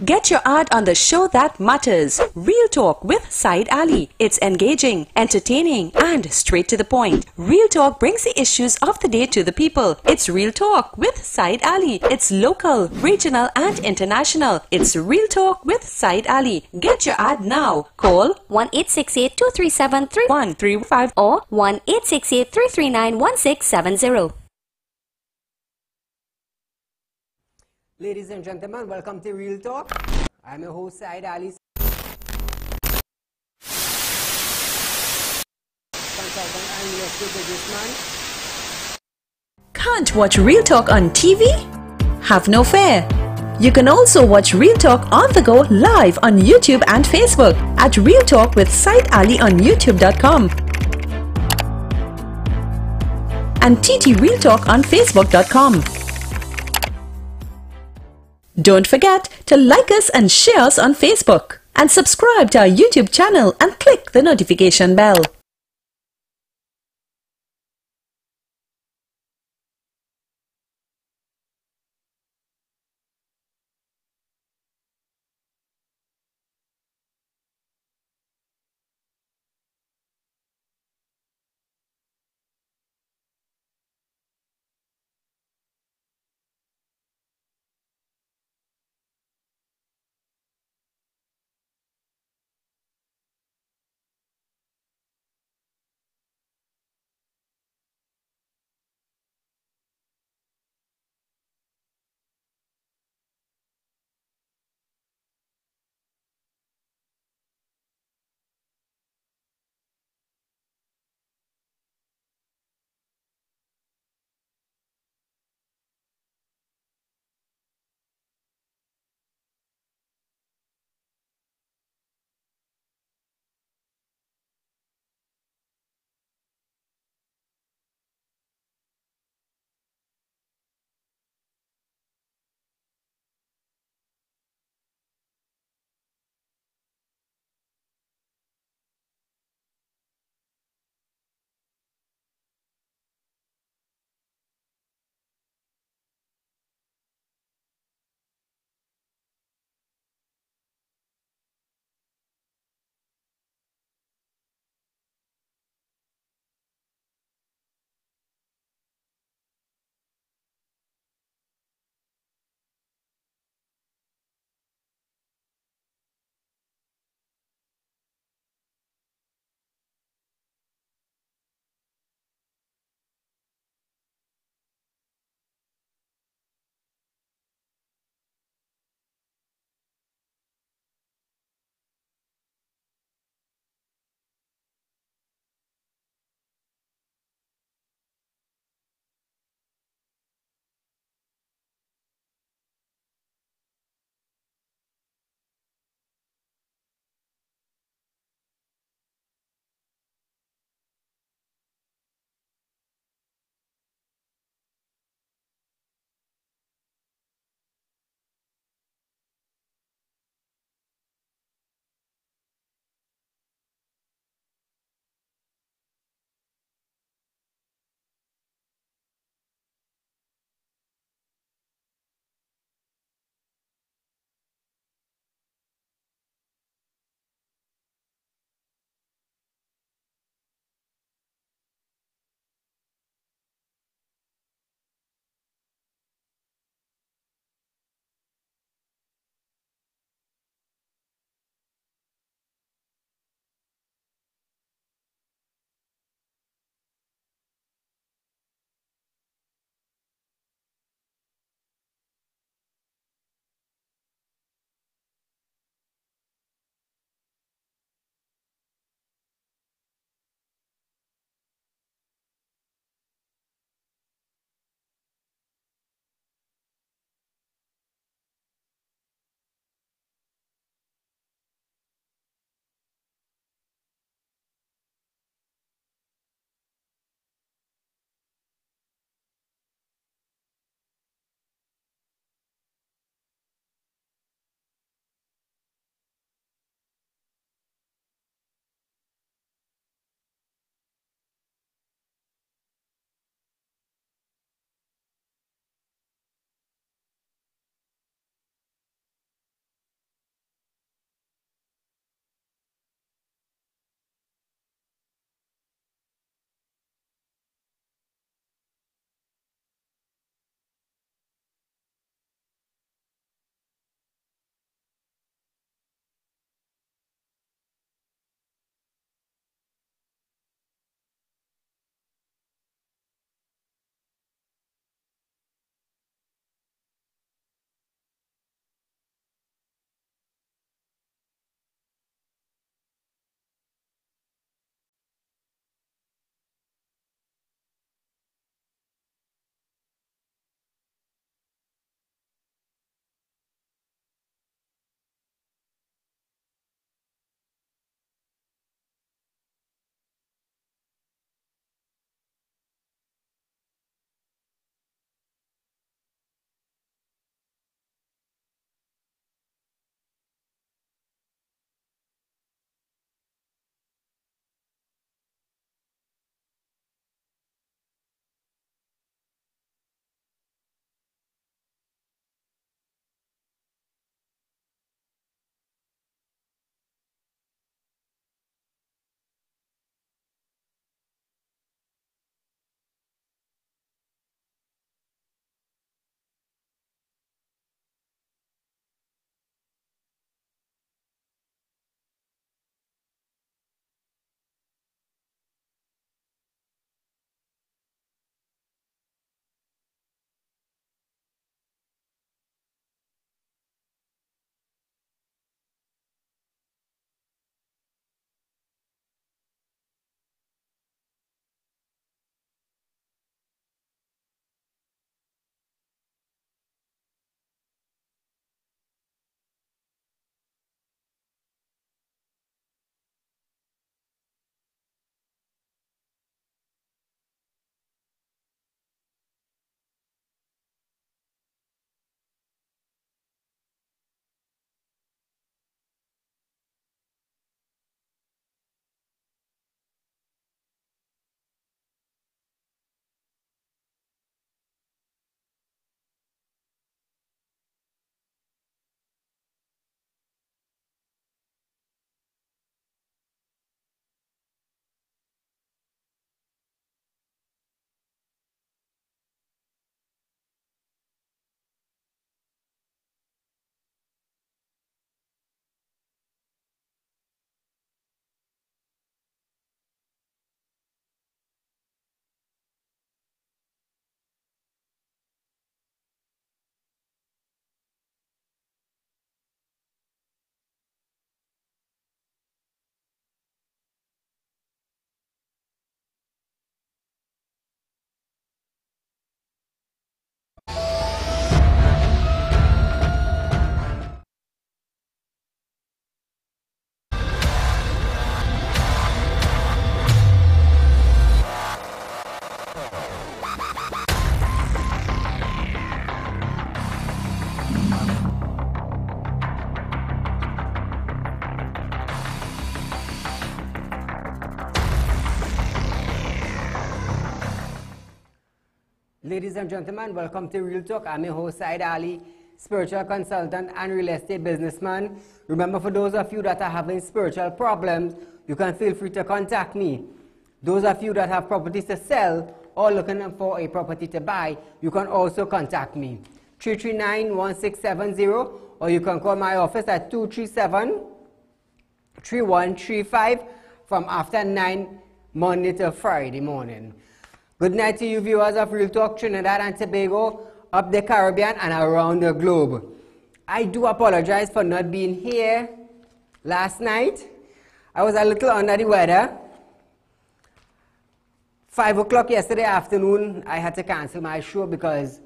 Get your ad on the show that matters. Real Talk with Saieed Ali. It's engaging, entertaining, and straight to the point. Real Talk brings the issues of the day to the people. It's Real Talk with Saieed Ali. It's local, regional, and international. It's Real Talk with Saieed Ali. Get your ad now. Call 1-868-237-3135 or 1-868-339-1670. Ladies and gentlemen, welcome to Real Talk. I'm your host Saieed Ali, consultant and real estate businessman. Can't watch Real Talk on TV? Have no fear. You can also watch Real Talk on the go live on YouTube and Facebook at Real Talk with Saieed Ali on YouTube.com and TT Real Talk on Facebook.com. Don't forget to like us and share us on Facebook and subscribe to our YouTube channel and click the notification bell. Ladies and gentlemen, welcome to Real Talk. I'm your host, Saieed Ali, spiritual consultant and real estate businessman. Remember, for those of you that are having spiritual problems, you can feel free to contact me. Those of you that have properties to sell or looking for a property to buy, you can also contact me. 339-1670, or you can call my office at 237-3135 from after 9 Monday to Friday morning. Good night to you viewers of Real Talk Trinidad and Tobago, up the Caribbean and around the globe. I do apologize for not being here last night. I was a little under the weather. 5 o'clock yesterday afternoon, I had to cancel my show because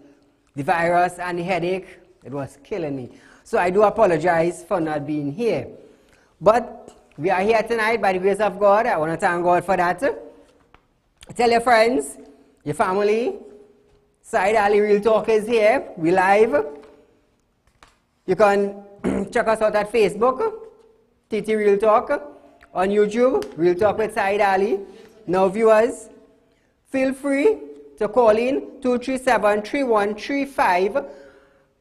the virus and the headache, it was killing me. So I do apologize for not being here. But we are here tonight by the grace of God. I want to thank God for that. Tell your friends, your family, Saieed Ali Real Talk is here. We live. You can check us out at Facebook, TT Real Talk, on YouTube, Real Talk with Saieed Ali. Now viewers, feel free to call in 237-3135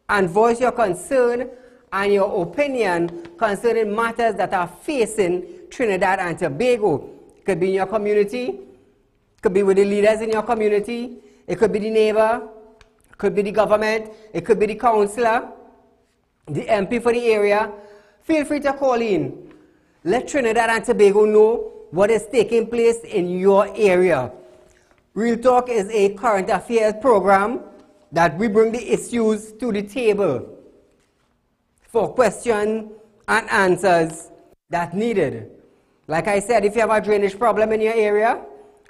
and voice your concern and your opinion concerning matters that are facing Trinidad and Tobago. It could be in your community, it could be with the leaders in your community, it could be the neighbor, it could be the government, it could be the councillor, the MP for the area. Feel free to call in. Let Trinidad and Tobago know what is taking place in your area. Real Talk is a current affairs program that we bring the issues to the table for questions and answers that needed. Like I said, if you have a drainage problem in your area,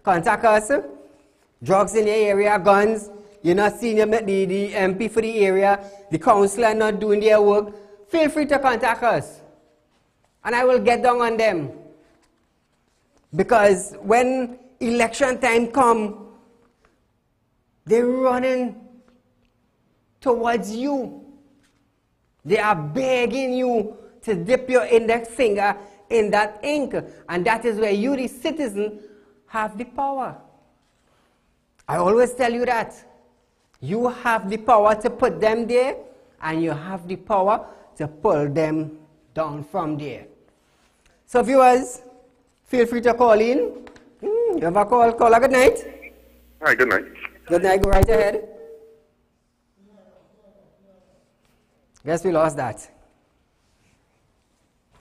contact us. Drugs in your area, guns, you're not seeing the MP for the area, the councillor not doing their work, feel free to contact us. And I will get down on them. Because when election time comes, they're running towards you. They are begging you to dip your index finger in that ink. And that is where you, the citizen, have the power. I always tell you that. You have the power to put them there, and you have the power to pull them down from there. So viewers, feel free to call in. You have a call? Caller, good night. Hi, good night. Good night, go right ahead. Guess we lost that.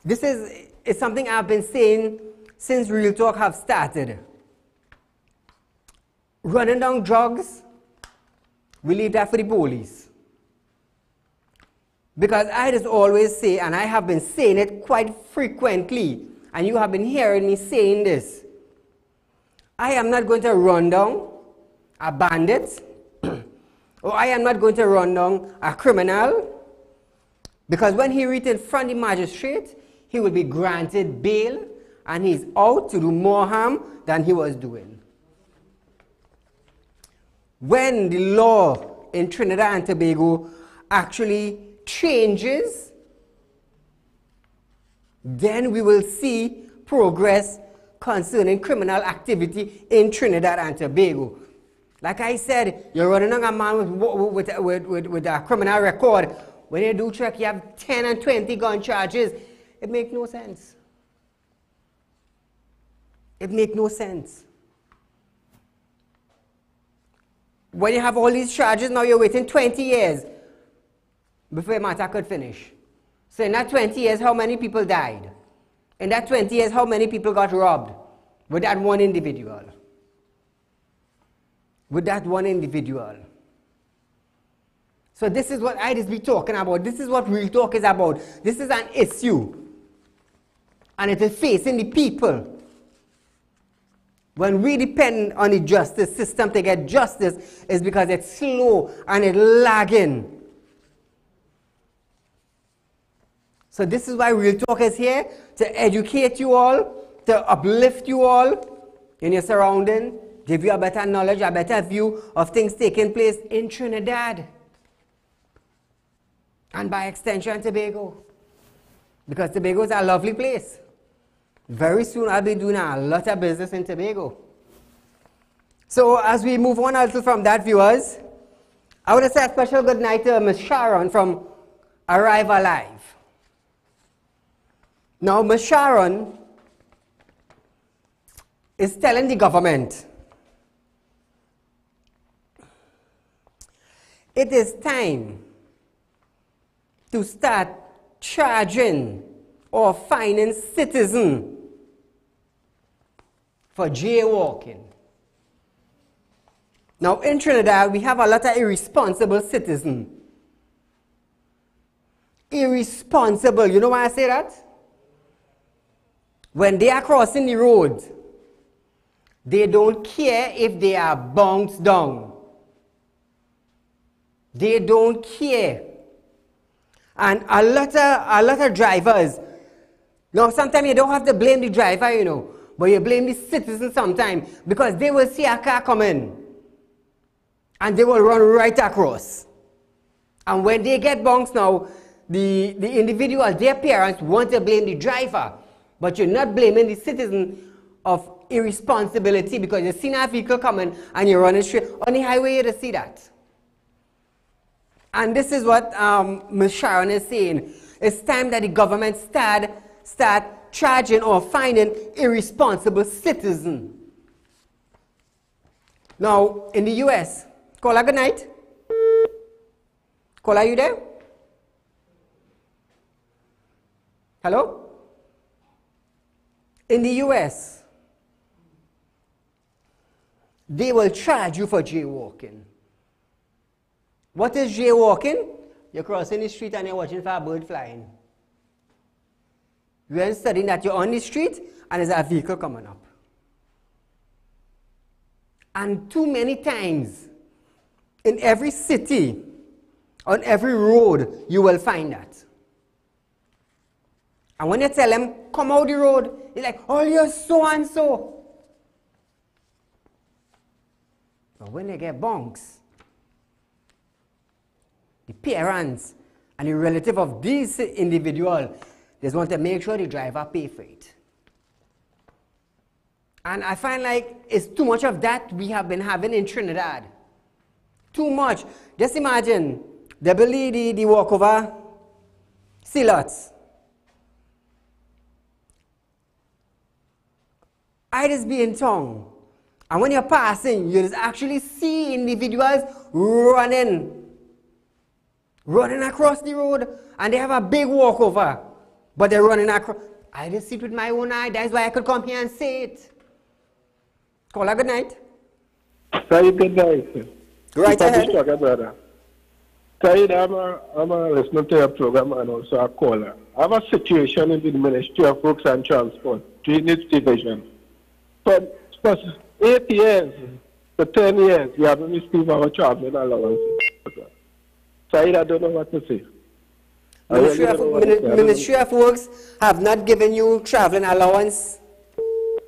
This is something I've been saying since Real Talk have started. Running down drugs, we leave that for the police. Because I just always say, and I have been saying it quite frequently, and you have been hearing me saying this, I am not going to run down a bandit, or I am not going to run down a criminal, because when he reaches in front of the magistrate, he will be granted bail, and he's out to do more harm than he was doing. When the law in Trinidad and Tobago actually changes, then we will see progress concerning criminal activity in Trinidad and Tobago. Like I said, you're running on a man with a criminal record. When you do check, you have 10 and 20 gun charges. It makes no sense. It makes no sense. When you have all these charges, now you're waiting 20 years before a matter could finish. So in that 20 years, how many people died? In that 20 years, how many people got robbed? With that one individual. With that one individual. So this is what I just be talking about. This is what Real Talk is about. This is an issue. And it is facing the people. When we depend on the justice system to get justice, is because it's slow and it's lagging. So this is why Real Talk is here, to educate you all, to uplift you all in your surrounding, give you a better knowledge, a better view of things taking place in Trinidad. And by extension, Tobago. Because Tobago is a lovely place. Very soon I'll be doing a lot of business in Tobago. So as we move on a little from that, viewers, I want to say a special good night to Miss Sharon from Arrive Alive. Now, Miss Sharon is telling the government it is time to start charging or fining citizens for jaywalking. Now, in Trinidad, we have a lot of irresponsible citizens. Irresponsible. You know why I say that? When they are crossing the road, they don't care if they are bounced down. They don't care. And a lot of drivers, now sometimes you don't have to blame the driver, you know, but you blame the citizen sometimes because they will see a car coming and they will run right across. And when they get bounced now, the individual, their parents want to blame the driver, but you're not blaming the citizen of irresponsibility because you see a vehicle coming and you're running straight on the highway. You see that. And this is what Ms. Sharon is saying. It's time that the government start charging or fining irresponsible citizens. Now, in the US, caller, good night. Caller, are you there? Hello? In the US, they will charge you for jaywalking. What is jaywalking? You're crossing the street and you're watching for a bird flying. You're studying that you're on the street and there's a vehicle coming up. And too many times, in every city, on every road, you will find that. And when you tell them, come out the road, they're like, oh, you're so and so. But when they get bonks, the parents and the relative of these individuals, they just want to make sure the driver pay for it. And I find like it's too much of that we have been having in Trinidad. Too much. Just imagine, they believe the walkover silots. I just be in town. And when you're passing, you just actually see individuals running across the road, and they have a big walkover, but they're running across. I just see it with my own eye. That's why I could come here and say it. Caller, good night. Saieed, good night. Right ahead. Saieed, I'm listening to your program and also a caller. I have a situation in the Ministry of Works and Transport, Drainage Division. For 8 years to 10 years, we haven't received our traveling allowance. Saieed, I don't know what to say. Ministry of Works have not given you traveling allowance?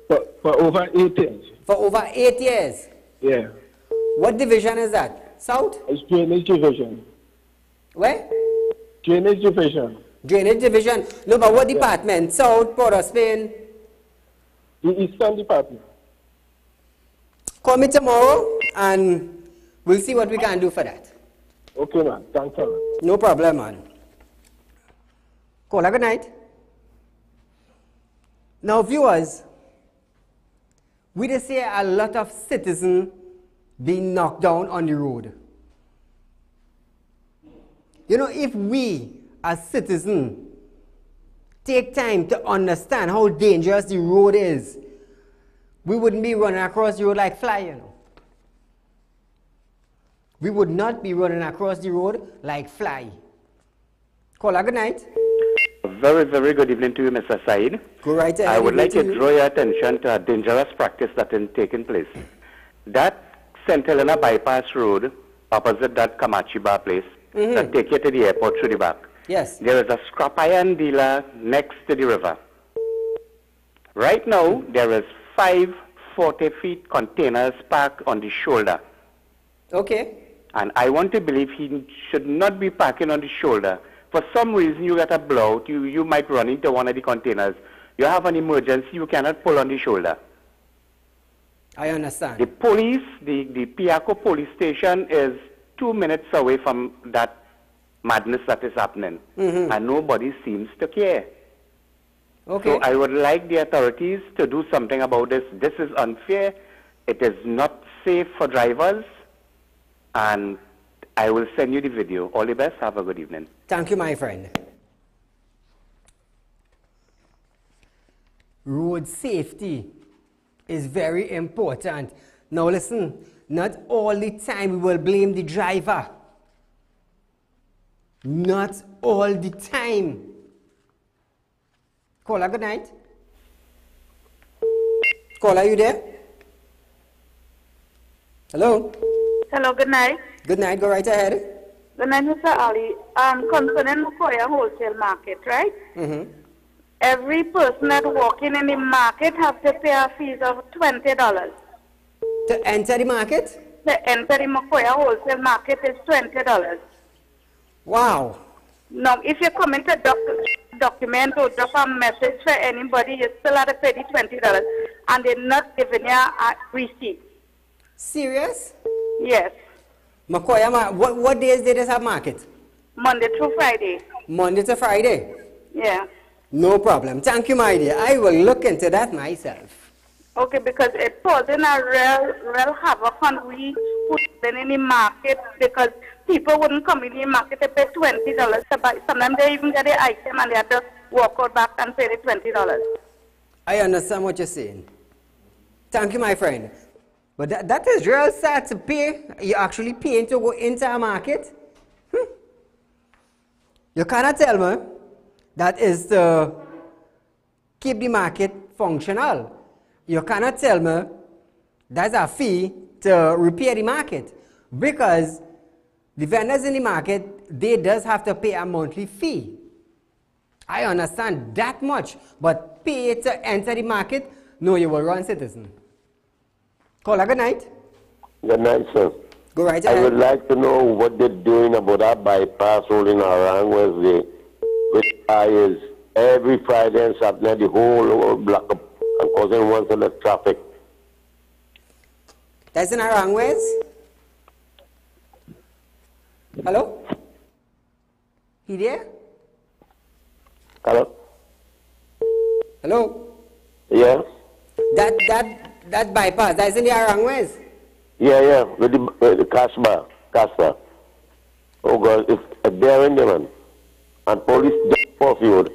For over 8 years. For over 8 years? Yeah. What division is that? South? It's Drainage Division. Where? Drainage Division. Drainage Division. No, but what department? South, Port of Spain? The Eastern Department. Call me tomorrow and we'll see what we can do for that. Okay, man. Thanks a lot. No problem, man. Caller, good night. Now, viewers, we just see a lot of citizens being knocked down on the road. You know, if we, as citizens, take time to understand how dangerous the road is, we wouldn't be running across the road like fly, you know. We would not be running across the road like fly. Caller, good night. Very, very good evening to you, Mr. Saieed. Go right ahead. I would like to draw your attention to a dangerous practice that is taking place. That St. Helena bypass road, opposite that Kamachi bar place, that take you to the airport through the back. Yes. There is a scrap iron dealer next to the river. Right now, there is 5 40-feet containers parked on the shoulder. Okay. And I want to believe he should not be parking on the shoulder. For some reason, you get a blowout, you might run into one of the containers. You have an emergency, you cannot pull on the shoulder. I understand. The police, the Piaco police station is 2 minutes away from that madness that is happening, and nobody seems to care. Okay. So I would like the authorities to do something about this. This is unfair. It is not safe for drivers, and I will send you the video. All the best. Have a good evening. Thank you, my friend. Road safety is very important. Now listen, not all the time we will blame the driver. Not all the time. Caller, good night. Caller, are you there? Hello? Hello, good night. Good night, go right ahead. Good night, Mr. Ali. Concerning Makoya wholesale market, right? Every person that walking in the market have to pay a fees of $20. To enter the market? To enter the Makoya wholesale market is $20. Wow. Now, if you come into document or drop a message for anybody, you still have to pay the $20, and they're not giving you a receipt. Serious? Yes. Makoya, what days did this have market? Monday through Friday. Monday to Friday? Yeah. No problem. Thank you, my dear. I will look into that myself. Okay, because it causing a real havoc on we who been in the market, because people wouldn't come in the market to pay $20 to buy. Sometimes they even get the item and they have to walk out back and pay the $20. I understand what you're saying. Thank you, my friend. But that is real sad to pay. You're actually paying to go into a market. You cannot tell me that is to keep the market functional. You cannot tell me that's a fee to repair the market, because the vendors in the market, they does have to pay a monthly fee. I understand that much, but pay to enter the market, no, you will run citizen. Caller, good night. Good night, sir. Go right I ahead. would like to know what they're doing about that bypass road in Arang, which is every Friday and Saturday, the whole block up and causing one to the traffic. That's in Arang ways? Hello? He there? Hello? Hello? Yeah? That bypass, that's in the Arang ways? Yeah, with the Casbah. Oh God, it's there in there, man. And police just off you.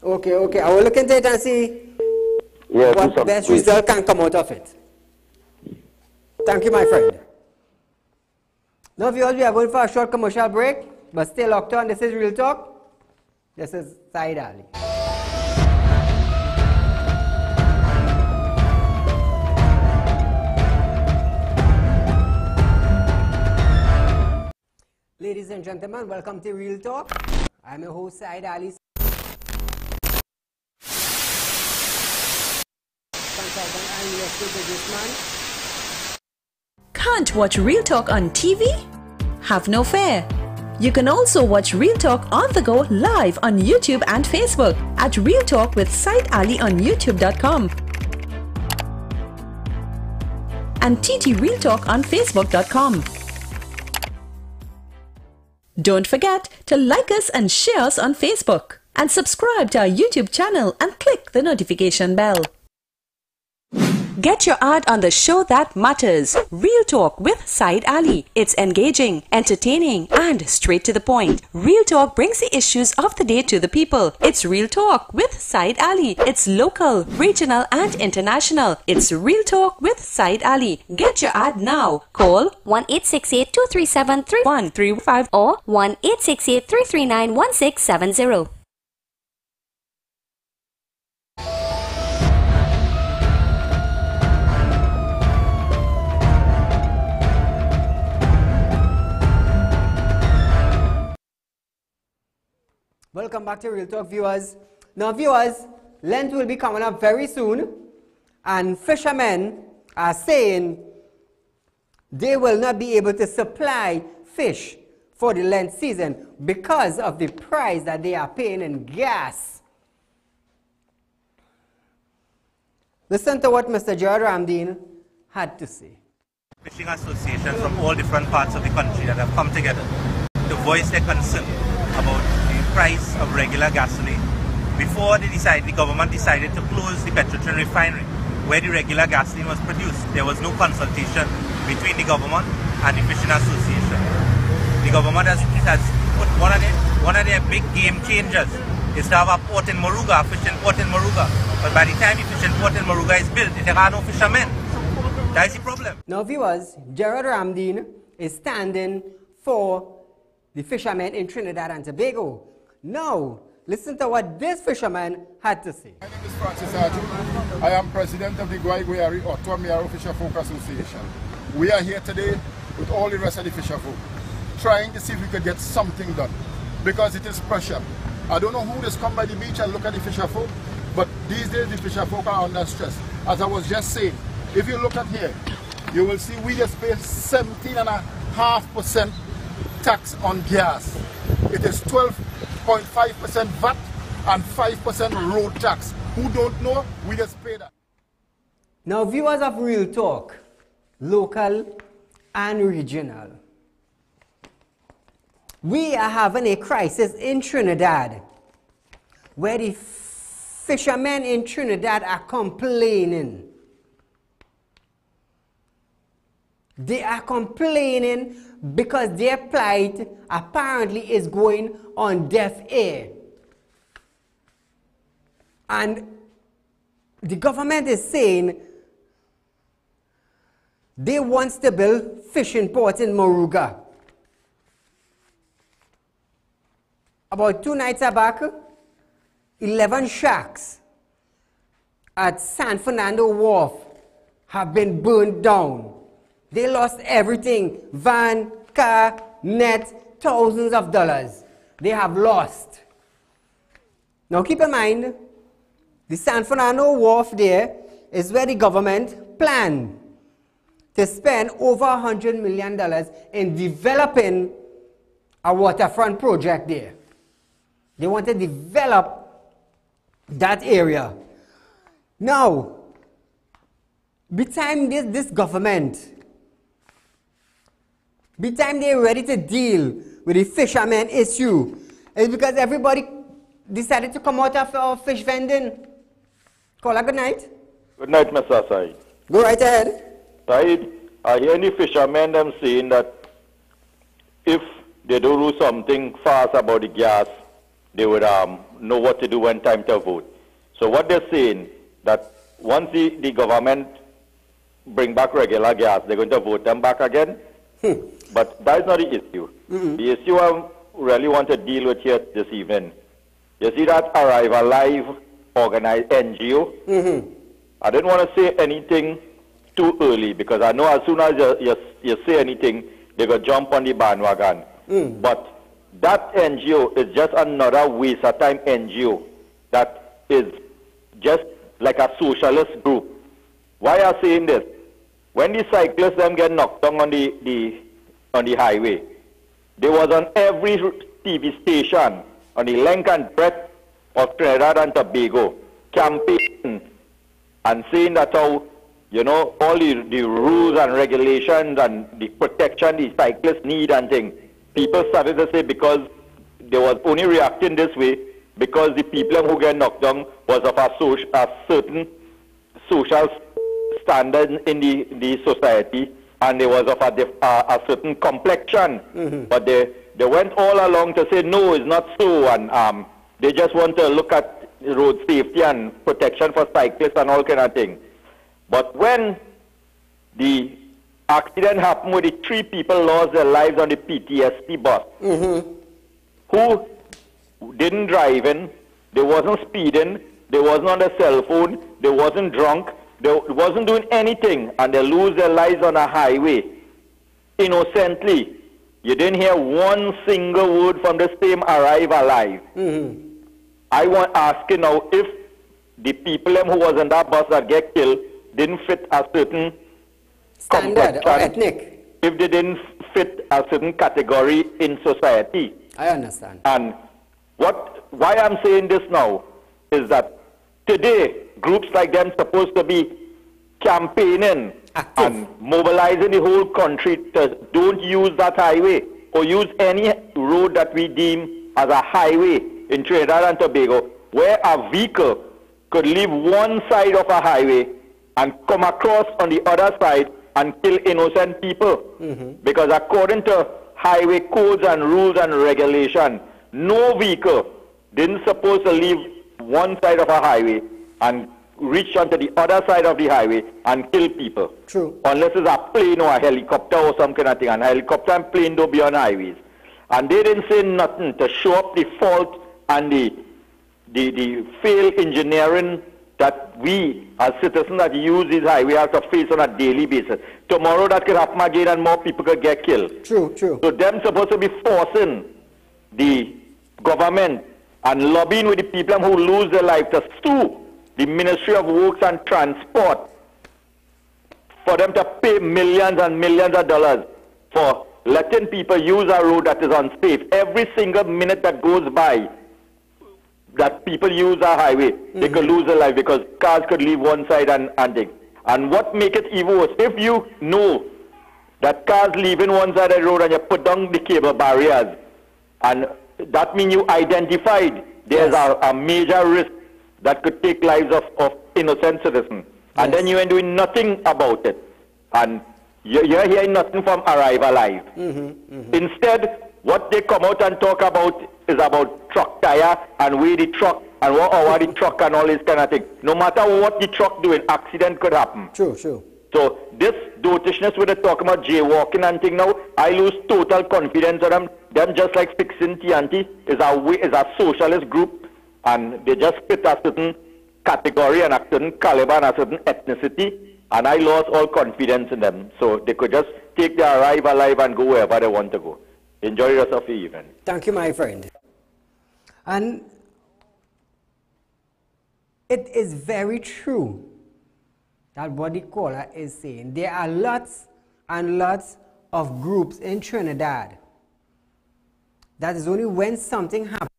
Okay. I will look into it and see what best result can come out of it. Thank you, my friend. Now, viewers, we are going for a short commercial break, but stay locked on. This is Real Talk. This is Saieed Ali. Ladies and gentlemen, welcome to Real Talk. I'm your host, Saieed Ali. Consultant and real estate businessman. Can't watch Real Talk on TV? Have no fear. You can also watch Real Talk on the go live on YouTube and Facebook at Real Talk with Saieed Ali on YouTube.com and TT Real Talk on Facebook.com. Don't forget to like us and share us on Facebook, and subscribe to our YouTube channel and click the notification bell. Get your ad on the show that matters. Real Talk with Saieed Ali. It's engaging, entertaining, and straight to the point. Real Talk brings the issues of the day to the people. It's Real Talk with Saieed Ali. It's local, regional, and international. It's Real Talk with Saieed Ali. Get your ad now. Call 1-868-237-3135 or 1-868-339-1670. Welcome back to Real Talk, viewers. Now, viewers, Lent will be coming up very soon, and fishermen are saying they will not be able to supply fish for the Lent season because of the price that they are paying in gas. Listen to what Mr. Gerard Ramdeen had to say. Fishing associations from all different parts of the country that have come together to voice their concern about the price of regular gasoline. Before the government decided to close the Petrotrin refinery where the regular gasoline was produced, there was no consultation between the government and the fishing association. The government has put one of their big game changers is to have a port in Moruga, a fishing port in Moruga. But by the time the fishing port in Moruga is built, there are no fishermen. That is the problem. Now viewers, Gerard Ramdeen is standing for the fishermen in Trinidad and Tobago. Now, listen to what this fisherman had to say. My name is Francis Aju. I am president of the Guayguayari or Tuamiaro Fisher Folk Association. We are here today with all the rest of the fisher folk, trying to see if we could get something done, because it is pressure. I don't know who just come by the beach and look at the fisher folk, but these days the fisher folk are under stress. As I was just saying, if you look at here, you will see we just pay 17.5% tax on gas. It is 12.5% VAT and 5% road tax. Who don't know, we just pay that. Now viewers of Real Talk, local and regional, we are having a crisis in Trinidad where the fishermen in Trinidad are complaining. They are complaining because their plight apparently is going on deaf ear. And the government is saying they want to build fishing ports in Moruga. About 2 nights back, 11 shacks at San Fernando Wharf have been burned down. They lost everything, van, car, net, thousands of dollars. They have lost. Now keep in mind, the San Fernando Wharf there is where the government planned to spend over $100 million in developing a waterfront project there. They want to develop that area. Now, by the time this government, by the time they're ready to deal with the fishermen issue, it's because everybody decided to come out of fish vending. Caller, good night. Good night, Mr. Said. Go right ahead. Said, I hear the fishermen them saying that if they don't do something fast about the gas, they would know what to do when time to vote. So what they're saying, that once the government bring back regular gas, they're going to vote them back again. But that's not the issue. The issue I really want to deal with here this evening. You see that Arrive Alive organized NGO? I didn't want to say anything too early because I know as soon as you say anything, they go jump on the bandwagon. But that NGO is just another waste of time NGO that is just like a socialist group. Why are saying this? When the cyclists them get knocked down on the highway, they was on every TV station on the length and breadth of Trinidad and Tobago campaigning and saying that how, you know, all the rules and regulations and the protection the cyclists need and things. People started to say because they was only reacting this way because the people who get knocked down was of a certain social standard in the society, and they was of a certain complexion. But they went all along to say no, it's not so, and they just want to look at road safety and protection for cyclists and all kind of thing. But when the accident happened where the 3 people lost their lives on the PTSD bus, who didn't drive in, they wasn't speeding, they wasn't on their cell phone, they wasn't drunk, they wasn't doing anything, and they lose their lives on a highway innocently. You didn't hear one single word from the same Arrive Alive. I want asking now if the people who was in that bus that get killed didn't fit a certain standard or ethnic. If they didn't fit a certain category in society. I understand. And why I'm saying this now is that today groups like them supposed to be campaigning and mobilizing the whole country to don't use that highway or use any road that we deem as a highway in Trinidad and Tobago, where a vehicle could leave one side of a highway and come across on the other side and kill innocent people. Because according to highway codes and rules and regulation, no vehicle didn't supposed to leave one side of a highway and reach onto the other side of the highway and kill people. True. Unless it's a plane or a helicopter or some kind of thing. And helicopter and plane don't be on highways. And they didn't say nothing to show up the fault and the failed engineering that we as citizens that use these highways have to face on a daily basis. Tomorrow that could happen again and more people could get killed. True, true. So them supposed to be forcing the government and lobbying with the people who lose their life to sue the Ministry of Works and Transport for them to pay millions and millions of dollars for letting people use a road that is unsafe. Every single minute that goes by that people use a highway, they could lose their life because cars could leave one side and dig. And what makes it even worse, if you know that cars leaving one side of the road and you put down the cable barriers, and that means you identified there's a major risk that could take lives of innocent citizens. And then you ain't doing nothing about it. And you're hearing nothing from Arrive Alive. Instead, what they come out and talk about is about truck tire and where the truck and what hour the truck and all this kind of thing. No matter what the truck doing, accident could happen. True, true. So this dotishness where they talk about jaywalking and thing now, I lose total confidence in them. Them just like fixing TNT is a socialist group, and they just fit a certain category and a certain caliber and a certain ethnicity, and I lost all confidence in them. So they could just take their Arrive Alive and go wherever they want to go. Enjoy the rest of the evening. Thank you, my friend. And it is very true that what the caller is saying. There are lots and lots of groups in Trinidad that is only when something happens,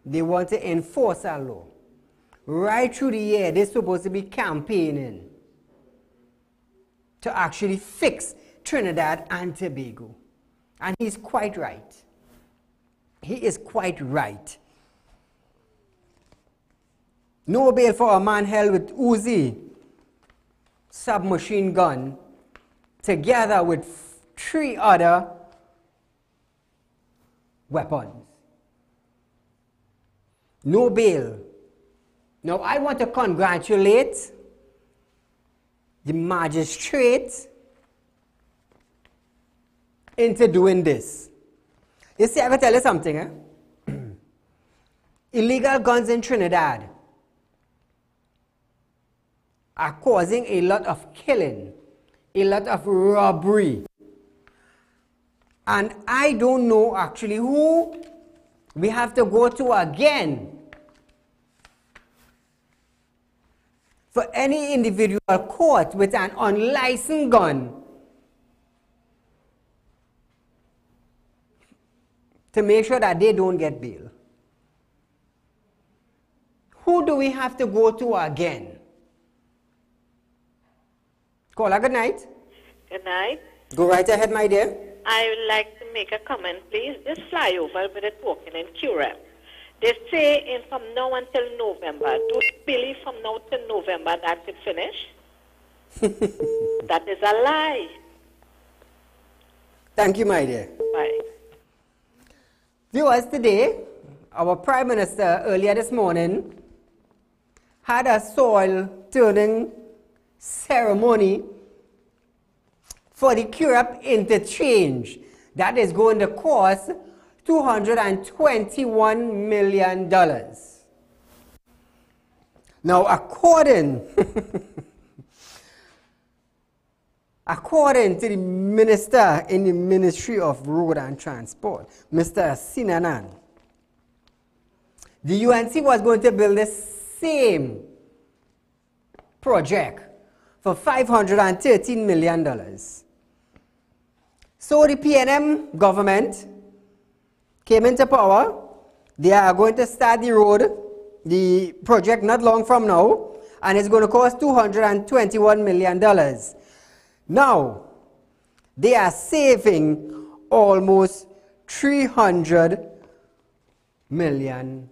they want to enforce a law. Right through the year, they're supposed to be campaigning to actually fix Trinidad and Tobago. And he's quite right. He is quite right. No bail for a man held with Uzi submachine gun together with 3 other weapons. No bail. Now I want to congratulate the magistrate into doing this. You see, I will tell you something. Illegal guns in Trinidad are causing a lot of killing, a lot of robbery. And I don't know actually who we have to go to again for any individual caught with an unlicensed gun to make sure that they don't get bail. Who do we have to go to again? Caller, good night. Good night. Go right ahead, my dear. I would like to make a comment, please. This flyover with the talking in QREP. They say from now until November. Do you believe from now till November that could finish? That is a lie. Thank you, my dear. Bye. Viewers, today, our Prime Minister earlier this morning had a soil turning ceremony for the QREP interchange that is going to cost $221 million. Now, according to the minister in the Ministry of Road and Transport, Mr. Sinanan, the UNC was going to build the same project for $513 million. So the PNM government came into power. They are going to start the road, the project not long from now, and it's going to cost $221 million. Now, they are saving almost $300 million.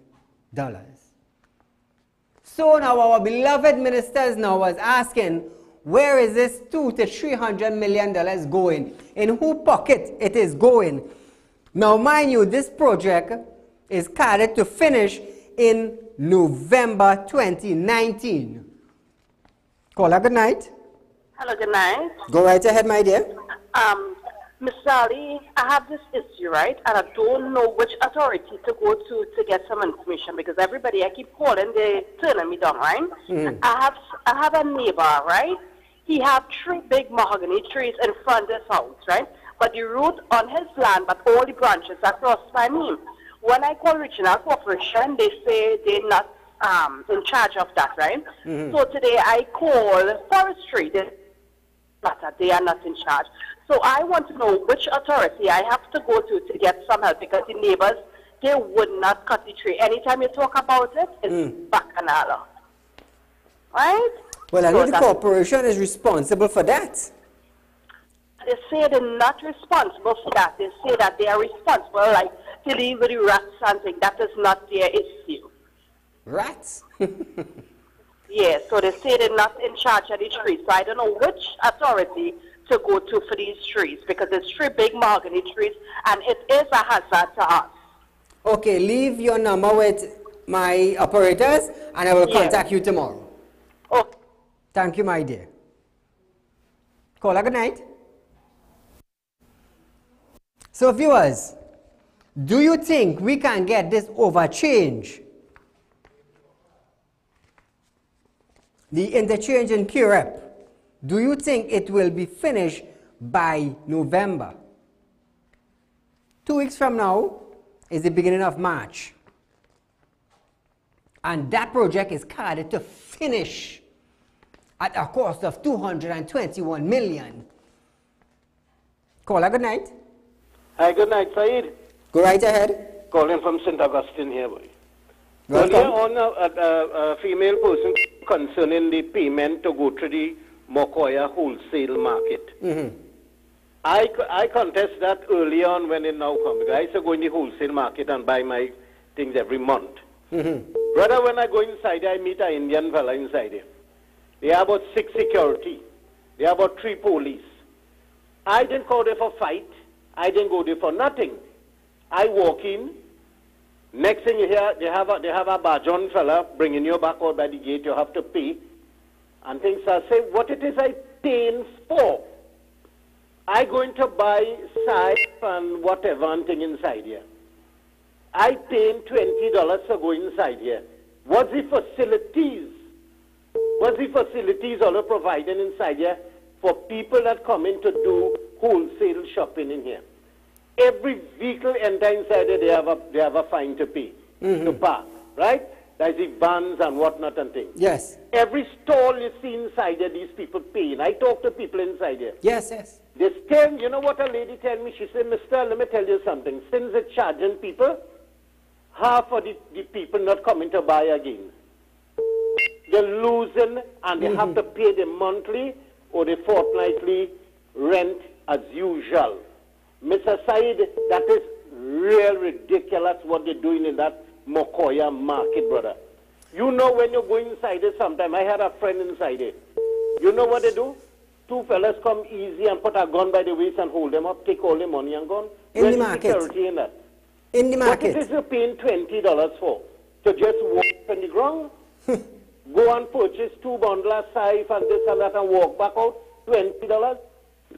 So now our beloved ministers now was asking, where is this $200 to $300 million going? In whose pocket it is going? Now mind you, this project is scheduled to finish in November 2019. Caller, good night. Hello, good night. Go right ahead, my dear. Mr. Ali, I have this issue, right? And I don't know which authority to go to get some information because everybody I keep calling, they turning me down, right? I have a neighbor, right? He have 3 big mahogany trees in front of his house, right? But the root on his land, but all the branches are crossed by me. When I call regional corporation, they say they're not in charge of that, right? So today I call forestry. They are not in charge. So I want to know which authority I have to go to get some help because the neighbors, they would not cut the tree. Anytime you talk about it, it's bacchanal. Right? Well, I know the corporation is responsible for that. They say they're not responsible for that. They say that they are responsible, like, to leave with the rats and things. That is not their issue. Rats? Yeah, so they say they're not in charge of the trees. So I don't know which authority to go to for these trees because it's 3 big mahogany trees and it is a hazard to us. Okay, leave your number with my operators and I will contact you tomorrow. Okay. Thank you, my dear. Caller, good night. So viewers, do you think we can get this overchange? The interchange in Curep, do you think it will be finished by November? 2 weeks from now is the beginning of March. And that project is scheduled to finish at a cost of $221 million. Caller, good night. Hi, good night, Saeed. Go right ahead. Calling from St. Augustine here, boy. Welcome. Earlier on, a female person concerning the payment to go to the Mokoya wholesale market. I contest that early on when it now comes. I used to go in the wholesale market and buy my things every month. Brother, when I go inside, I meet an Indian fella inside there. They have about 6 security. They have about 3 police. I didn't go there for fight. I didn't go there for nothing. I walk in. Next thing you hear, they have a Bajon fella bringing you back out by the gate. You have to pay. And things I say, what it is I paying for? I going to buy side and whatever and thing inside here. I paying $20 to go inside here. What's the facilities? What's the facilities all are providing inside here for people that come in to do wholesale shopping in here? Every vehicle enter inside there, they have a fine to pay to park, right? That's the vans and whatnot and things. Yes. Every stall you see inside there, these people paying. I talk to people inside there. Yes, yes. They tell, you know what a lady tell me? She said, Mister, let me tell you something. Since they're charging people, half of the people not coming to buy again. They're losing and they have to pay the monthly or the fortnightly rent as usual. Mr. Saeed, that is real ridiculous what they're doing in that Mokoya market, brother. You know when you go inside it sometime, I had a friend inside it. You know what they do? 2 fellas come easy and put a gun by the waist and hold them up, take all the money and gone. In the market. Security in that. In the market. What is you paying $20 for? To just walk on the ground? Go and purchase 2 bundles of safe and this and that and walk back out? $20?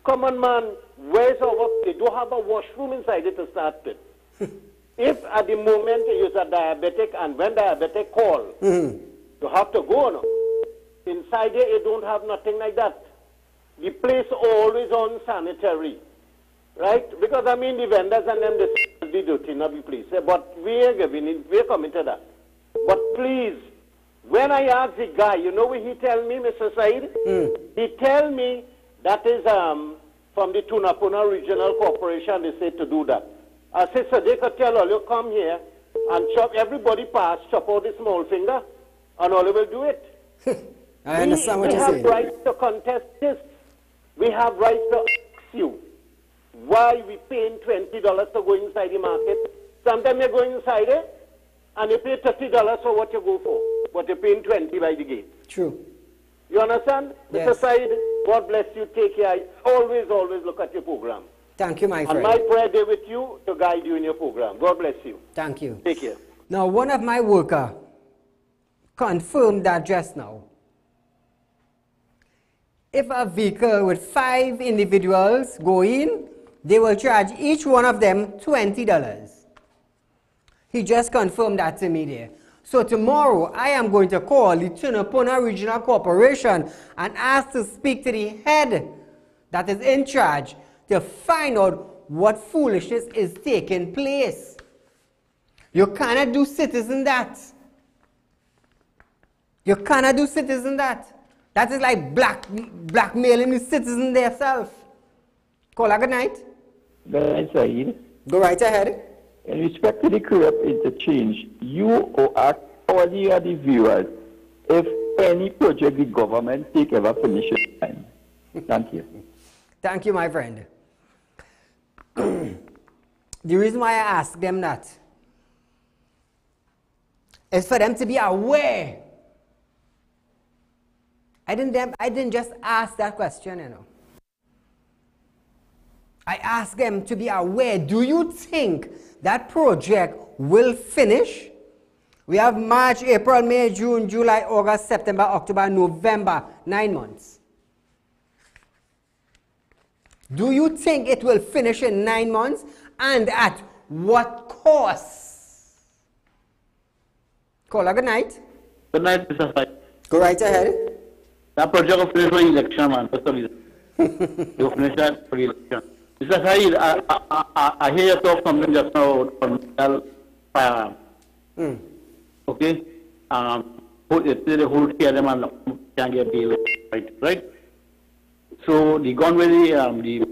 Come on, man. Where's our... They don't have a washroom inside it to start with. If at the moment you use a diabetic and when diabetic call, you have to go now. Inside there, you don't have nothing like that. The place always unsanitary, right? Because I mean the vendors and them, they dirty in the place. But we're coming to that. But please, when I ask the guy, you know what he tell me, Mr. Said? He tell me that is from the Tunapuna Regional Corporation, they say to do that. I said, so they could tell all you come here and chop, everybody pass, chop out the small finger, and all you will do it. I understand what you're saying. We have right to contest this. we have rights to ask you why we paying $20 to go inside the market. Sometimes you go inside it and you pay $30 for what you go for, but you're paying $20 by the gate. True. You understand? Yes. Mr. Said, God bless you. Take care. Always look at your program. Thank you, my friend. And my prayer day with you to guide you in your program. God bless you. Thank you. Take care. Now, one of my workers confirmed that just now. If a vehicle with 5 individuals go in, they will charge each one of them $20. He just confirmed that to me there. So tomorrow, I am going to call the Tunapuna Regional Corporation and ask to speak to the head that is in charge to find out what foolishness is taking place. You cannot do citizen that. You cannot do citizen that. That is like blackmailing the citizen themselves. Call good night. Good night, Saeed. Go right ahead. In respect to the crop interchange, you or all the other viewers, if any project the government take ever finish it time. Thank you. Thank you, my friend. The reason why I ask them that is for them to be aware. I didn't just ask that question, you know. I asked them to be aware. Do you think that project will finish? We have March, April, May, June, July, August, September, October, November, 9 months. Do you think it will finish in 9 months? And at what cost? Caller, good night. Good night, Mr. Said. Go right ahead. That project will finish for election, man. That's the reason. They will finish that for election. Mr. Said, I hear you talk something just now on firearm. Okay? The whole TLM can get bail, right? So the gun with the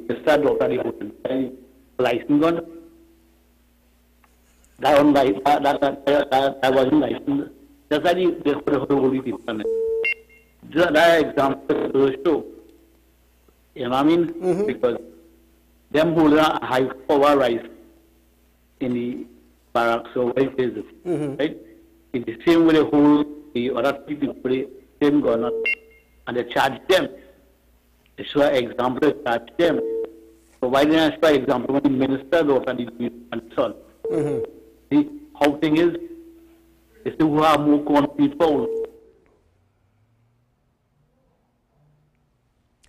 Mr. Doctor, the license gun, that wasn't licensed. That's why they hold people on it. That example to show. You know what I mean? Because them hold a high power rise in the barracks or whatever it is, right? In the same way they hold the other people play same gun and they charge them. They show an example, they charge them. So why didn't I show an example when the minister goes and the son? See how thing is? They still have more concrete power.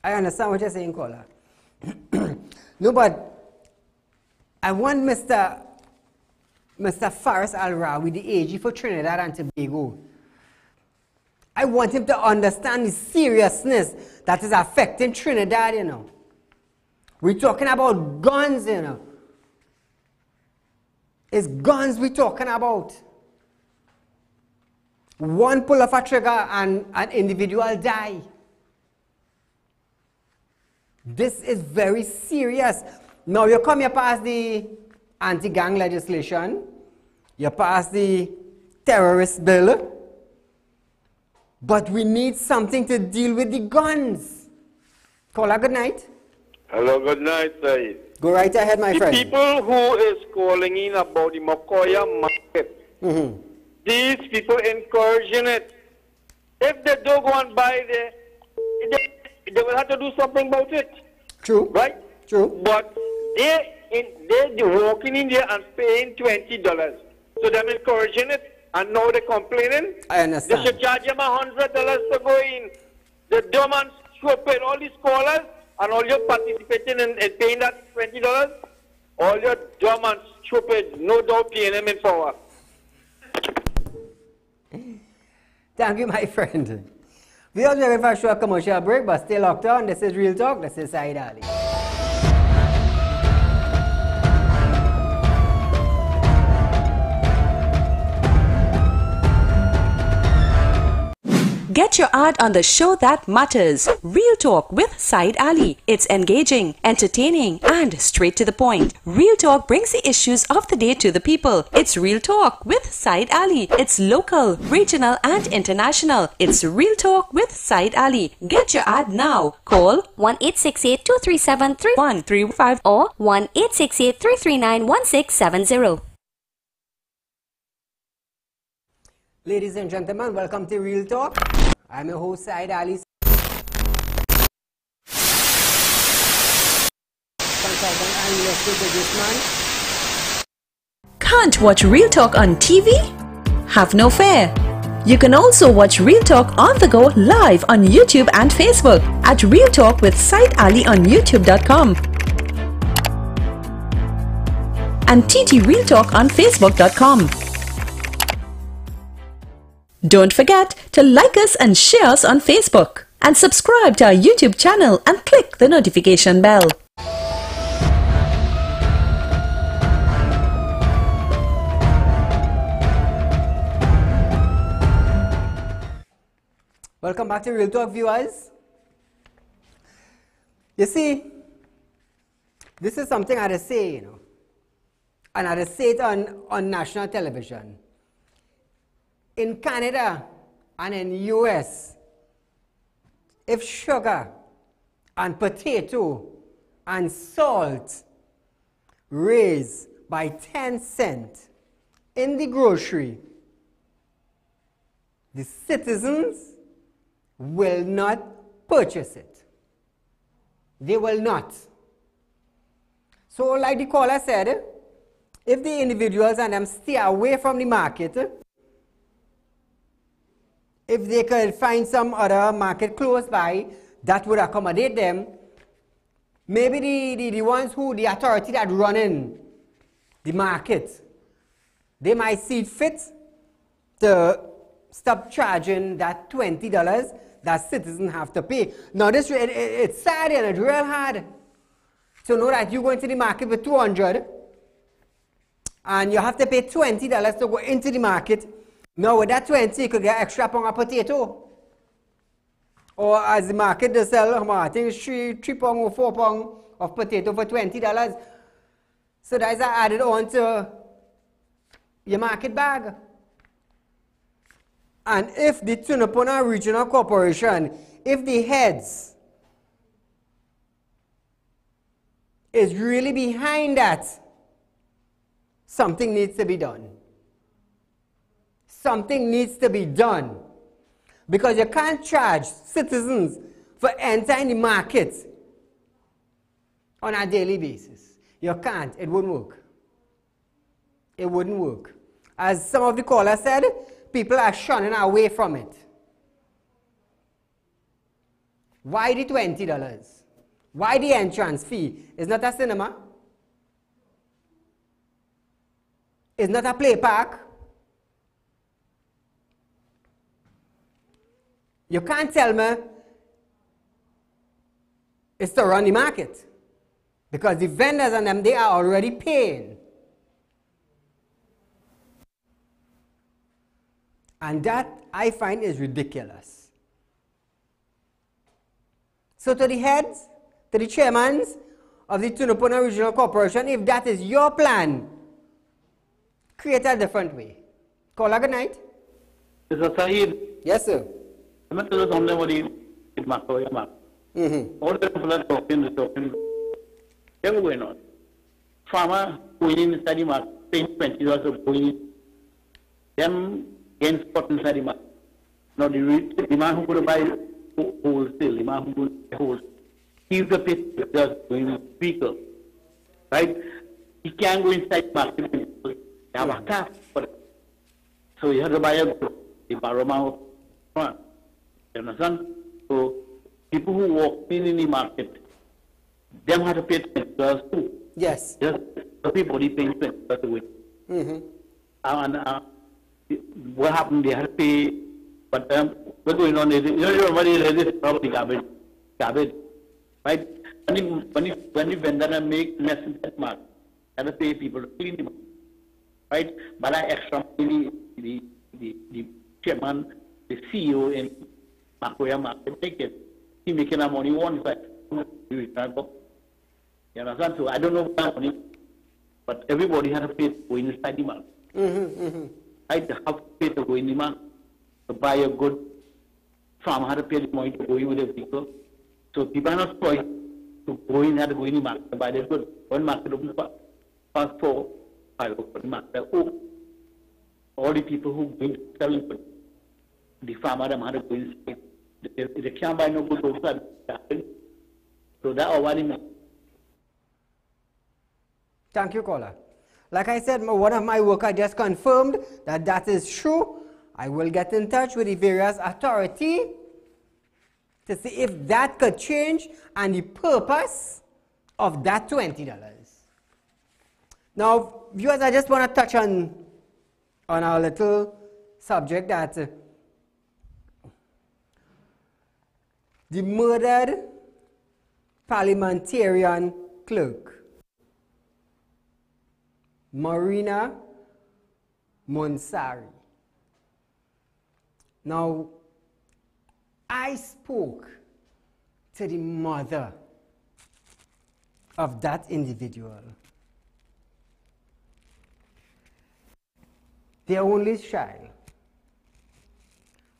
I understand what you're saying, caller. No, but I want Mr. Faris Al-Rawi, the AG for Trinidad and Tobago. I want him to understand the seriousness that is affecting Trinidad, you know. We're talking about guns, you know. It's guns we're talking about. One pull of a trigger and an individual die. This is very serious. Now you come here past the anti-gang legislation, you pass the terrorist bill, but we need something to deal with the guns. Caller, good night. Hello, good night, Saeed. Go right ahead, my friend. The people who is calling in about the Mokoya market, these people encouraging it. If they don't go and buy there, they will have to do something about it. True. Right? True. But they walking in there and paying $20. So they're encouraging it, and now they're complaining. I understand. They should charge them $100 to go in. The dumb and stupid, all these callers, and all you participating in paying that $20, all your dumb and stupid, no doubt paying them in power. Thank you, my friend. We are going for a short commercial break, but stay locked on. This is Real Talk. This is Saieed Ali. Get your ad on the show that matters. Real Talk with Saieed Ali. It's engaging, entertaining, and straight to the point. Real Talk brings the issues of the day to the people. It's Real Talk with Saieed Ali. It's local, regional, and international. It's Real Talk with Saieed Ali. Get your ad now. Call 1-868-237-3135 or 1-868-339-1670. Ladies and gentlemen, welcome to Real Talk. I'm your host, Saieed Ali, consultant and real estate businessman. Can't watch Real Talk on TV? Have no fear. You can also watch Real Talk on the go live on YouTube and Facebook at Real Talk with Saieed Ali on youtube.com and TT Real Talk on facebook.com. Don't forget to like us and share us on Facebook and subscribe to our YouTube channel and click the notification bell. Welcome back to Real Talk, viewers. You see, this is something I had to say, and I had to say it on national television. In Canada and in US, if sugar and potato and salt raise by 10 cents in the grocery, the citizens will not purchase it. They will not. So like the caller said, if the individuals and them stay away from the market, if they could find some other market close by that would accommodate them, maybe the ones who, the authority that running the market, they might see fit to stop charging that $20 that citizens have to pay. Now this, it's sad and it's real hard to know that you go into the market with $200 and you have to pay $20 to go into the market. Now with that 20, you could get extra pound of potato. Or as the market they sell, I think it's 3 pound or 4 pound of potato for $20. So that's added on to your market bag. And if the Tunapuna Regional Corporation, if the heads is really behind that, something needs to be done. Something needs to be done. Because you can't charge citizens for entering the market on a daily basis. You can't. It wouldn't work. It wouldn't work. As some of the callers said, people are shunning away from it. Why the $20? Why the entrance fee? It's not a cinema. It's not a play park. You can't tell me it's to run the market. Because the vendors and them, they are already paying. And that, I find, is ridiculous. So to the heads, to the chairmen of the Tunapuna Regional Corporation, if that is your plan, create a different way. Caller, good night. Mr. Saeed. Yes, sir. I'm not sure somebody is my All the people are talking. They're going on. Farmer going inside the market, paying $20 of going. Them getting spot inside the market. Now the man who could buy wholesale, the man who could buy wholesale, he's the people just going vehicle. Right? He can't go inside the market. They have a car for it. So you have to buy a baroma. You understand? So people who walk in the market, them have to pay $20 too. Yes. Just everybody paying $20 a week. And what happened? They have to pay. But what's going on is, everybody is probably garbage. Right? When the vendor make mess in that market, they have to pay people to clean them. Right? But I extra money, the chairman, the CEO, and Makoya market make it. He making a money one side. You understand? So I don't know what money, but everybody had to pay to go inside the market. I have to pay to go in the market to buy a good. Farmer had to pay the money to go in with the people. So people are not choice to go in, had to go in the market to buy the good. One market open past 4, 5 o'clock, the market open. All the people who go in selling good, the farmer them had to go inside. They can't buy no good outside. So that already meant. Thank you, caller. Like I said, one of my workers just confirmed that that is true. I will get in touch with the various authority to see if that could change and the purpose of that $20. Now, viewers, I just want to touch on our little subject that the murdered parliamentarian clerk, Marina Monsari. Now, I spoke to the mother of that individual. Their only child.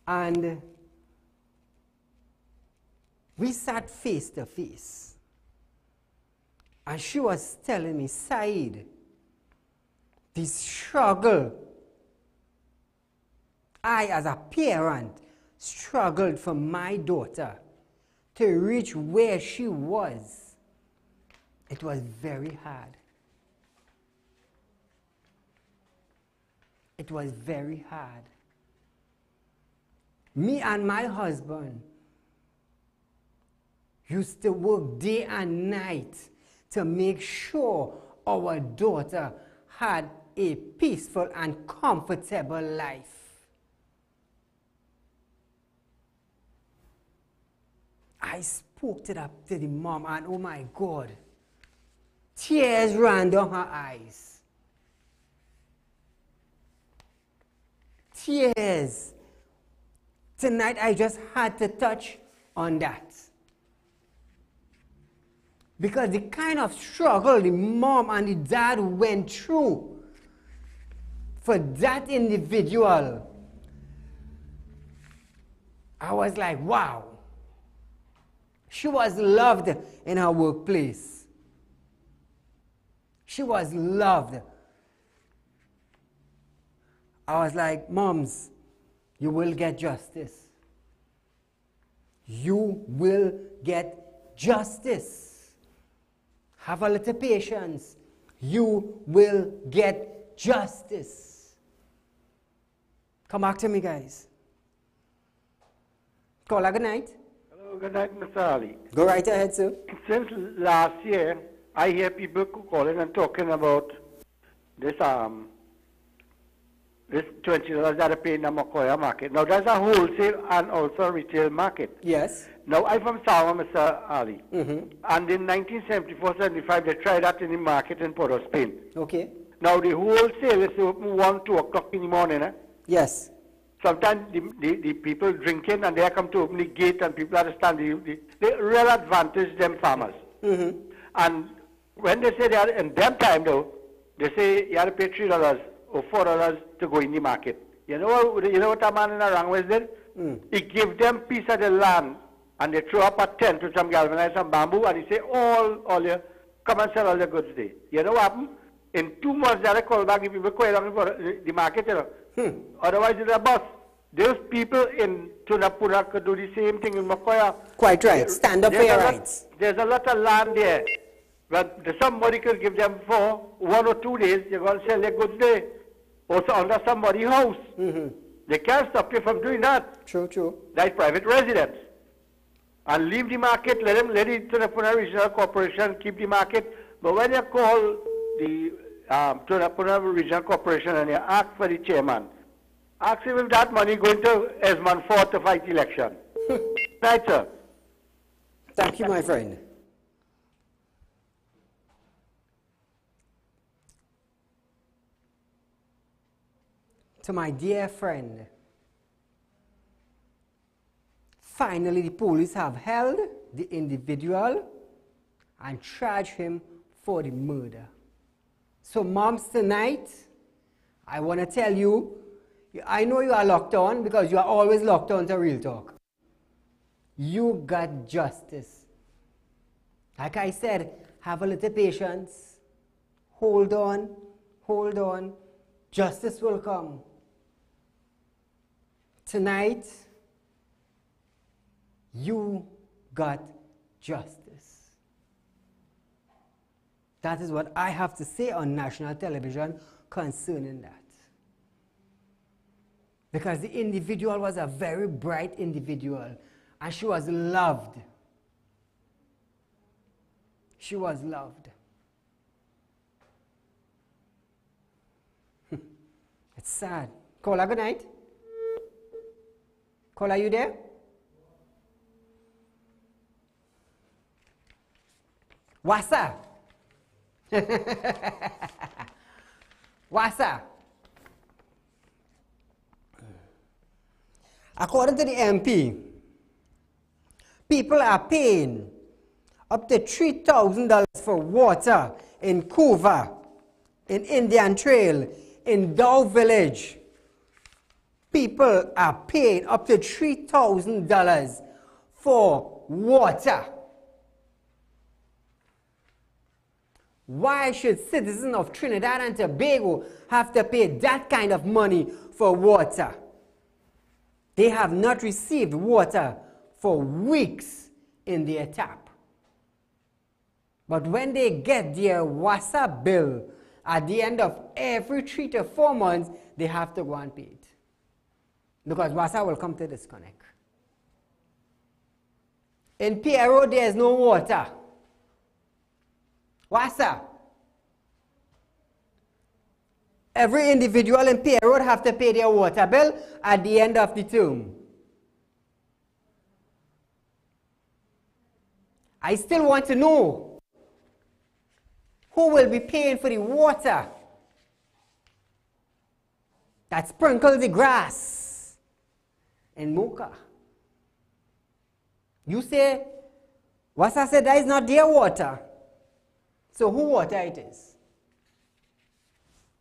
And we sat face to face. And she was telling me, Saeed, the struggle I, as a parent, struggled for my daughter to reach where she was. It was very hard. It was very hard. Me and my husband used to work day and night to make sure our daughter had a peaceful and comfortable life. I spoke to the mom, and oh my God, tears ran down her eyes. Tears. Tonight I just had to touch on that. Because the kind of struggle the mom and the dad went through for that individual, I was like, wow. She was loved in her workplace. She was loved. I was like, moms, you will get justice. You will get justice. Have a little patience. You will get justice. Come back to me, guys. Caller, good night. Good night, Mr. Ali. Go right ahead, sir. Since last year, I hear people calling and talking about this this $20 that are paid in the Makoya market. Now, there's a wholesale and also a retail market. Yes. Now, I'm from Sawa, Mr. Ali. And in 1974-75, they tried that in the market in Port of Spain. Okay. Now, the wholesale is open 1, 2 o'clock in the morning. Yes. Sometimes the people drinking and they come to open the gate and people understand the real advantage them farmers. And when they say they are in them time though, they say you have to pay $3 or $4 to go in the market. You know what a man in a wrong way did? He give them piece of the land and they throw up a tent with some galvanized some bamboo and he say all you come and sell all your goods there. You know what happened? In 2 months they call back the people going along for the market, you know. Otherwise it's a bus. Those people in Tunapura could do the same thing in Makoya. Quite right. Stand up for your rights. There's a lot of land there. But somebody could give them for 1 or 2 days, you're going to sell their goods there. Also under somebody's house. They can't stop you from doing that. True. Like private residents. And leave the market, let the Tunapuna Regional Corporation keep the market. But when you call the Tunapuna Regional Corporation and you ask for the chairman, ask him if that money going to Esmond Ford to fight election. Right, sir. Thank you, my friend. To my dear friend, Finally, the police have held the individual and charged him for the murder. So moms, tonight, I want to tell you, I know you are locked on because you are always locked on to Real Talk. You got justice. Like I said, have a little patience. Hold on, hold on. Justice will come. Tonight, you got justice. That is what I have to say on national television concerning that. Because the individual was a very bright individual and she was loved. She was loved. It's sad. Caller, good night. Caller, are you there? What's up? What's up? According to the MP, people are paying up to $3,000 for water in Kuva, in Indian Trail, in Dow Village. People are paying up to $3,000 for water. Why should citizens of Trinidad and Tobago have to pay that kind of money for water? They have not received water for weeks in their tap. But when they get their WASA bill at the end of every 3 to 4 months, they have to go and pay it. Because WASA will come to disconnect. In Piero, there is no water. WASA. Every individual in Piero have to pay their water bill at the end of the term. I still want to know who will be paying for the water that sprinkles the grass in Mocha. You say, Wasa said that is not their water. So who water it is?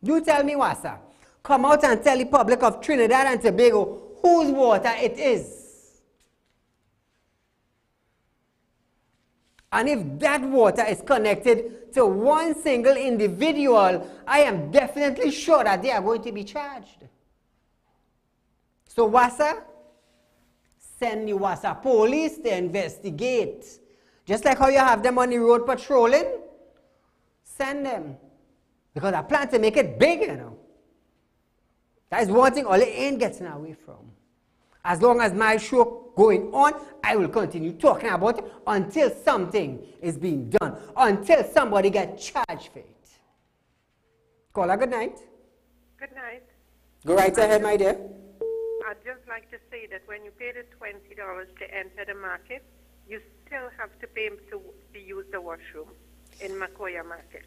You tell me, Wasa. Come out and tell the public of Trinidad and Tobago whose water it is. And if that water is connected to one single individual, I am definitely sure that they are going to be charged. So Wasa, send the Wasa police to investigate. Just like how you have them on the road patrolling, send them. Because I plan to make it big, you know. That is one thing Ole ain't getting away from. As long as my show going on, I will continue talking about it until something is being done, until somebody gets charged for it. Caller, good night. Good night. Go right ahead, my dear. I'd just like to say that when you pay the $20 to enter the market, you still have to pay to use the washroom in Makoya Market.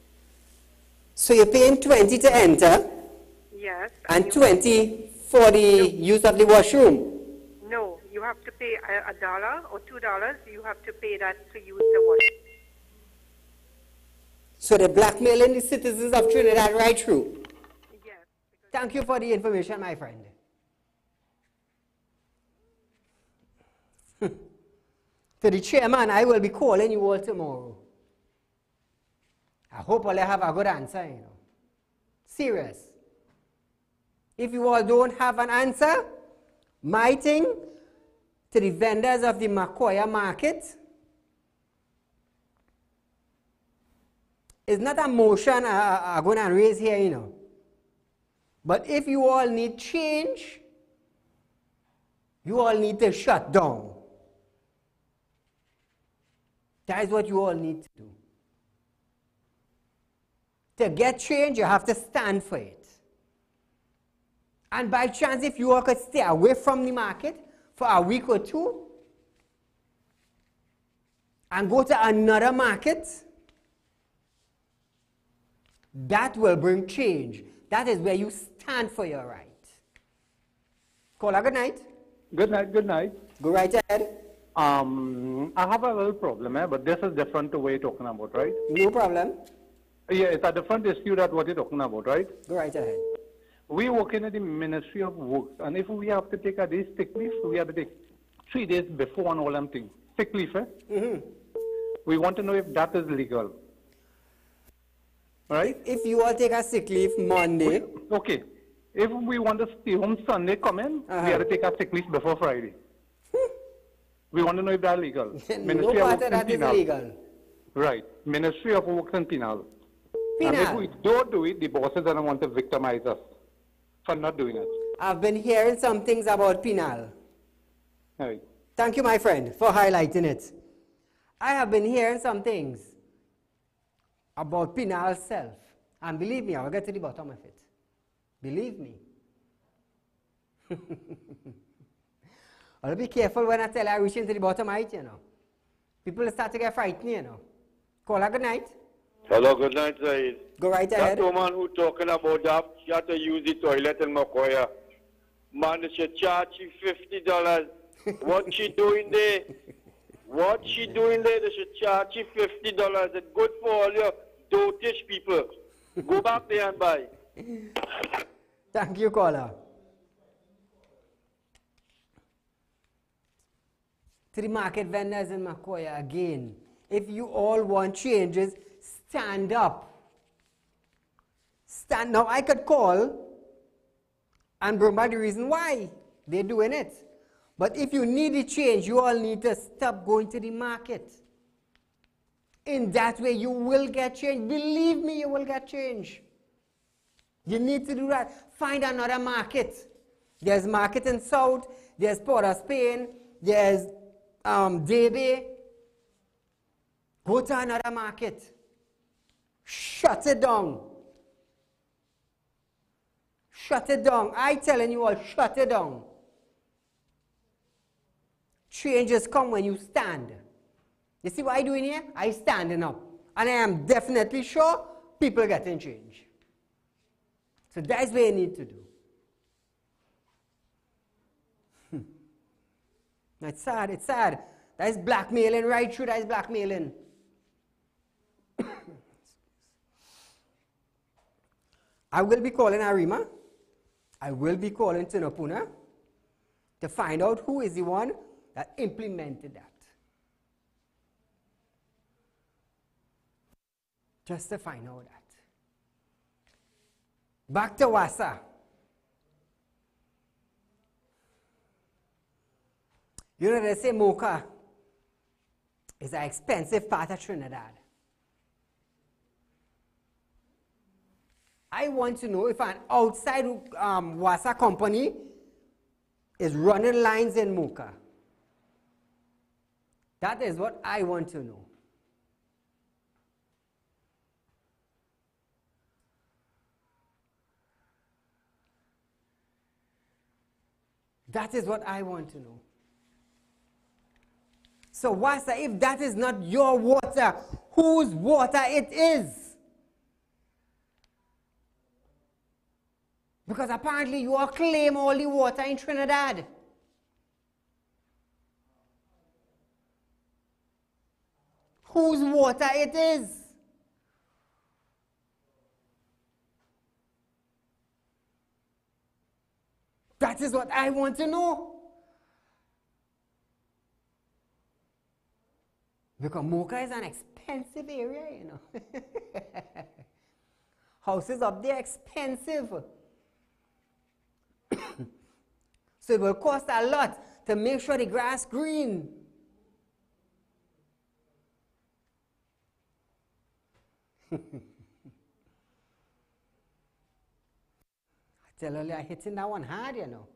So you're paying 20 to enter? Yes. And 20 for the use of the washroom? No, you have to pay $1 or $2. You have to pay that to use the washroom. So they're blackmailing the citizens of Trinidad right through? Yes. Thank you for the information, my friend. To the chairman, I will be calling you all tomorrow. I hope I'll have a good answer, you know. Serious. If you all don't have an answer, my thing to the vendors of the Makoya market is not a motion I'm going to raise here, you know. But if you all need change, you all need to shut down. That is what you all need to do. To get change, you have to stand for it. And by chance, if you all could stay away from the market for a week or two and go to another market, that will bring change. That is where you stand for your right. Caller, good night. Good night, good night. Go right ahead. I have a little problem, but this is different to what you're talking about, right? No problem. Yeah, it's a different issue that what you're talking about, right? Go right ahead. We working at the Ministry of Works, and if we have to take a day sick leave, we have to take 3 days before and all them things. Sick leave, eh? We want to know if that is legal. Right? If you all take a sick leave Monday. Okay. If we want to stay home Sunday come in, we have to take a sick leave before Friday. We want to know if that's legal. No part of that is illegal. Right. Ministry of Works and Penal. Penal. And if we don't do it, the bosses don't want to victimize us for not doing it. I've been hearing some things about penal. Right. Thank you, my friend, for highlighting it. I have been hearing some things about penal self. And believe me, I will get to the bottom of it. Believe me. I'll be careful when I tell you I reach into the bottom of it, you know. People start to get frightened, you know. Caller, good night. Hello, good night, Saeed. Go right ahead. That woman who talking about that, she had to use the toilet in Makoya. Man, she charge you $50. What she doing there? What she doing there? They should charge you $50. It's good for all your dotish people. Go back there and buy. Thank you, caller. To the market vendors in Makoya again. If you all want changes, stand up. Stand up. I could call and bring back the reason why they're doing it. But if you need a change, you all need to stop going to the market. In that way, you will get change. Believe me, you will get change. You need to do that. Find another market. There's market in South. There's Port of Spain. There's Debe. Go to another market. Shut it down. Shut it down. I'm telling you all, shut it down. Changes come when you stand. You see what I'm doing here? I'm standing up. And I am definitely sure people are getting change. So that's what you need to do. It's sad, it's sad. That is blackmailing, right through, that is blackmailing. I will be calling Arima. I will be calling Tinopuna to find out who is the one that implemented that. Just to find out that. Back to Wassa. You know, they say Mocha is an expensive part of Trinidad. I want to know if an outside Wassa company is running lines in Mocha. That is what I want to know. That is what I want to know. So Wassa, if that is not your water, whose water it is? Because apparently you all claim all the water in Trinidad. Whose water it is? That is what I want to know. Because Mocha is an expensive area, you know. Houses up there expensive. So it will cost a lot to make sure the grass green. I tell you, I'm hitting that one hard, you know.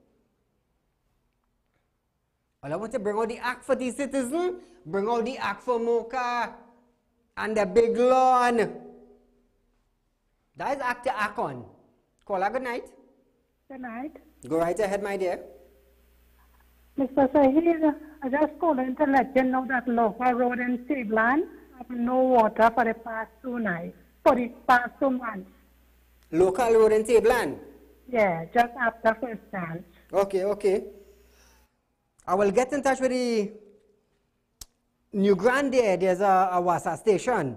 Well, I want to bring out the act for the citizen, bring out the act for Mocha and the big lawn. That is act to act on. Caller, good night. Good night. Go right ahead, my dear. Mr. Saeed, I just called in to let you know that local road in Tablan have no water for the past 2 nights, for the past 2 months. Local road in Tablan? Yeah, just after first dance. Okay, okay. I will get in touch with the New Grand there's a WhatsApp station.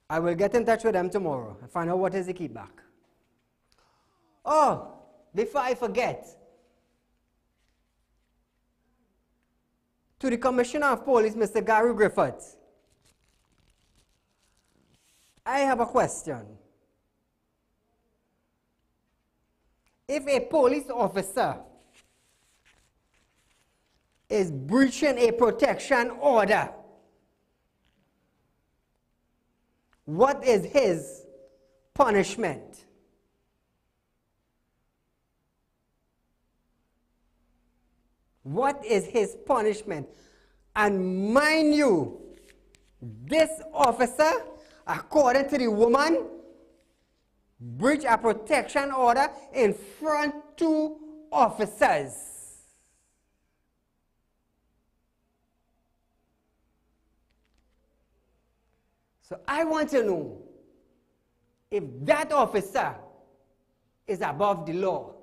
I will get in touch with them tomorrow and find out what is the kickback. Oh, before I forget, to the Commissioner of Police, Mr. Gary Griffith, I have a question. If a police officer is breaching a protection order, what is his punishment? What is his punishment? And mind you, this officer, according to the woman, breached a protection order in front of 2 officers. So I want to know if that officer is above the law.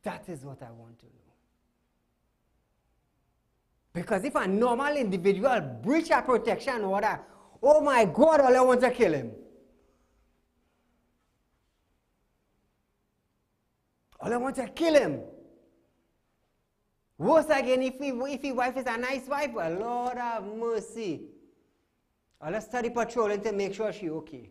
That is what I want to know. Because if a normal individual breach a protection order, oh my God, all I want to kill him. All I want to kill him. Worse again, if his wife is a nice wife, well, Lord have mercy. I'll study patrolling to make sure she's okay.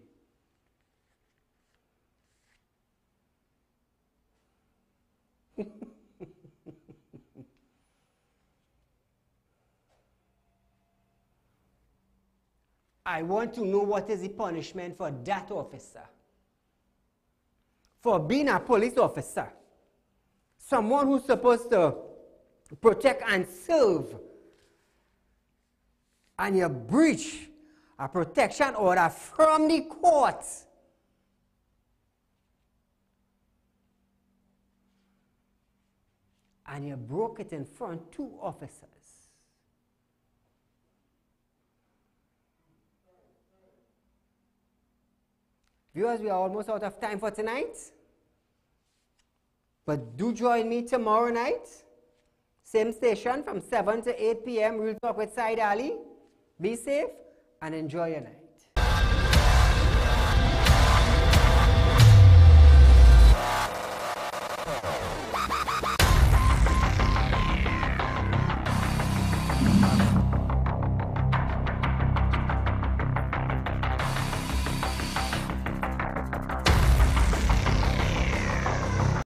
I want to know what is the punishment for that officer. For being a police officer. Someone who's supposed to protect and serve. And you breach a protection order from the court. And you broke it in front of 2 officers. Viewers, we are almost out of time for tonight. But do join me tomorrow night. Same station from 7 to 8 p.m. Real Talk with Saieed Ali. Be safe and enjoy your night.